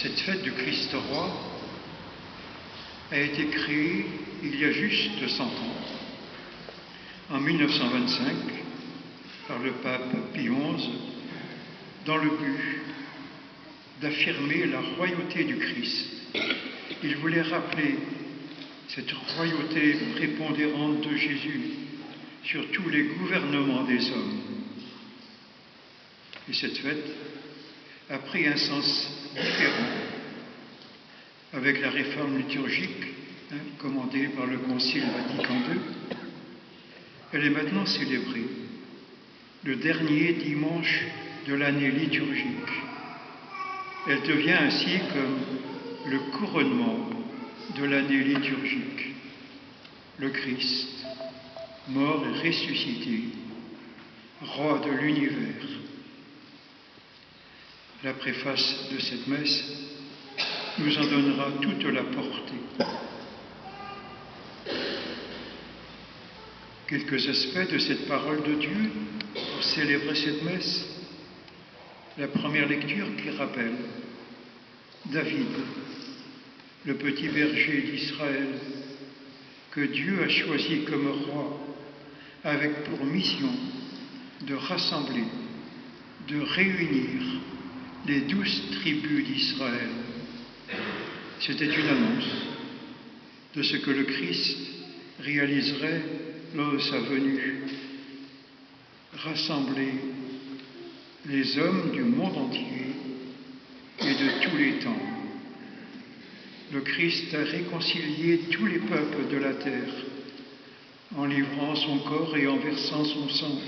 Cette fête du Christ roi a été créée il y a juste 100 ans, en 1925, par le pape Pie XI, dans le but d'affirmer la royauté du Christ. Il voulait rappeler cette royauté prépondérante de Jésus sur tous les gouvernements des hommes. Et cette fête a pris un sens différent avec la réforme liturgique commandée par le Concile Vatican II. Elle est maintenant célébrée le dernier dimanche de l'année liturgique. Elle devient ainsi comme le couronnement de l'année liturgique. Le Christ, mort et ressuscité, roi de l'univers. La préface de cette messe nous en donnera toute la portée. Quelques aspects de cette parole de Dieu pour célébrer cette messe. La première lecture qui rappelle David, le petit berger d'Israël, que Dieu a choisi comme roi, avec pour mission de rassembler, de réunir les 12 tribus d'Israël. C'était une annonce de ce que le Christ réaliserait lors de sa venue, rassembler les hommes du monde entier et de tous les temps. Le Christ a réconcilié tous les peuples de la terre en livrant son corps et en versant son sang.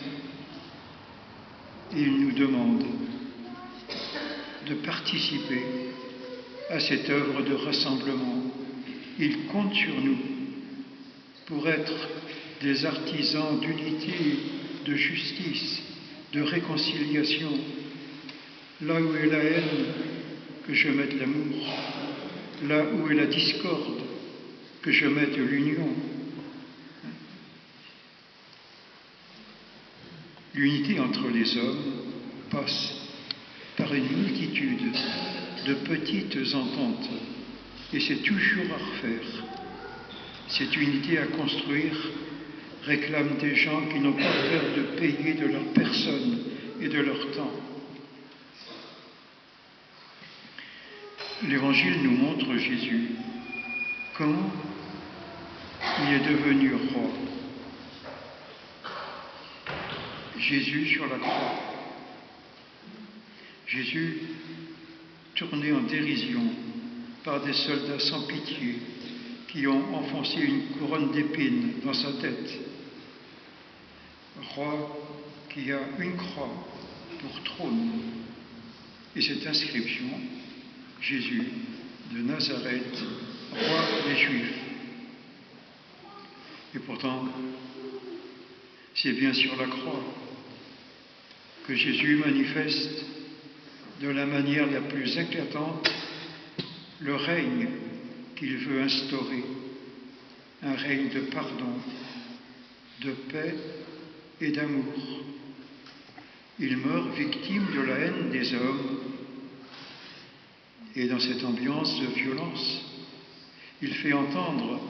Et il nous demande de participer à cette œuvre de rassemblement. Il compte sur nous pour être des artisans d'unité, de justice, de réconciliation. Là où est la haine, que je mette l'amour. Là où est la discorde, que je mette l'union. L'unité entre les hommes passe par une multitude de petites ententes, et c'est toujours à refaire. Cette unité à construire réclame des gens qui n'ont pas peur de payer de leur personne et de leur temps. L'Évangile nous montre Jésus, comment il est devenu roi. Jésus sur la croix. Jésus tourné en dérision par des soldats sans pitié qui ont enfoncé une couronne d'épines dans sa tête. Roi qui a une croix pour trône. Et cette inscription, Jésus de Nazareth, roi des Juifs. Et pourtant, c'est bien sur la croix que Jésus manifeste de la manière la plus éclatante le règne qu'il veut instaurer, un règne de pardon, de paix et d'amour. Il meurt victime de la haine des hommes. Et dans cette ambiance de violence, il fait entendre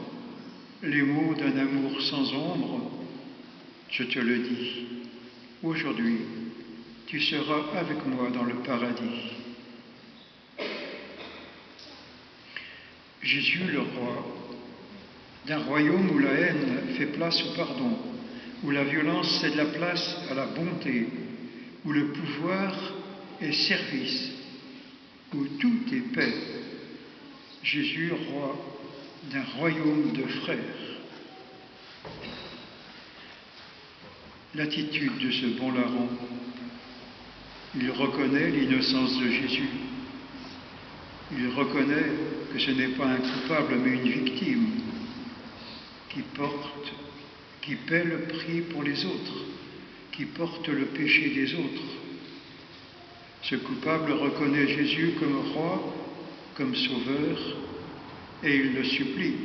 les mots d'un amour sans ombre. Je te le dis, aujourd'hui, tu seras avec moi dans le paradis. Jésus, le roi, d'un royaume où la haine fait place au pardon, où la violence cède la place à la bonté, où le pouvoir est service, où tout est paix. Jésus, roi d'un royaume de frères. L'attitude de ce bon larron, il reconnaît l'innocence de Jésus. Il reconnaît que ce n'est pas un coupable mais une victime qui paie le prix pour les autres, qui porte le péché des autres. Ce coupable reconnaît Jésus comme roi, comme sauveur, et il le supplie.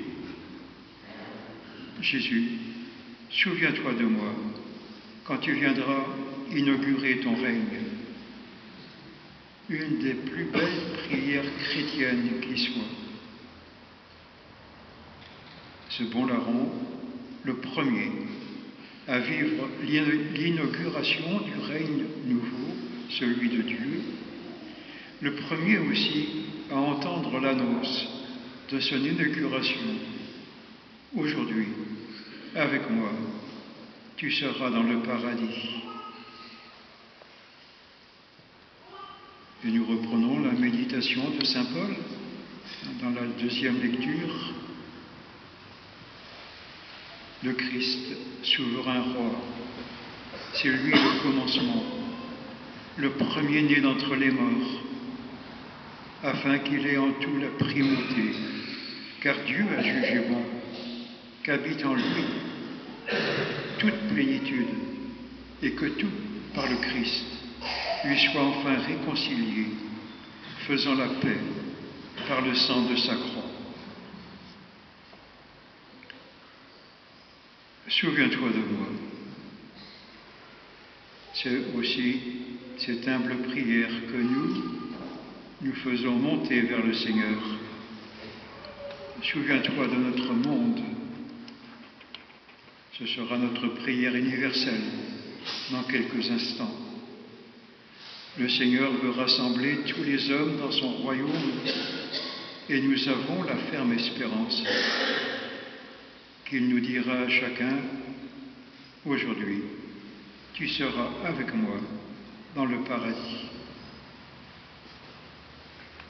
Jésus, souviens-toi de moi quand tu viendras inaugurer ton règne. une des plus belles prières chrétiennes qui soit. Ce bon larron, le premier à vivre l'inauguration du règne nouveau, celui de Dieu, le premier aussi à entendre l'annonce de son inauguration. Aujourd'hui, avec moi, tu seras dans le paradis. Et nous reprenons la méditation de saint Paul dans la deuxième lecture. Le Christ, souverain roi, c'est lui le commencement, le premier-né d'entre les morts, afin qu'il ait en tout la primauté, car Dieu a jugé bon qu'habite en lui toute plénitude, et que tout, par le Christ, lui soit enfin réconcilié, faisant la paix par le sang de sa croix. Souviens-toi de moi. C'est aussi cette humble prière que nous faisons monter vers le Seigneur. Souviens-toi de notre monde. Ce sera notre prière universelle dans quelques instants. Le Seigneur veut rassembler tous les hommes dans son royaume et nous avons la ferme espérance qu'il nous dira à chacun, aujourd'hui, tu seras avec moi dans le paradis.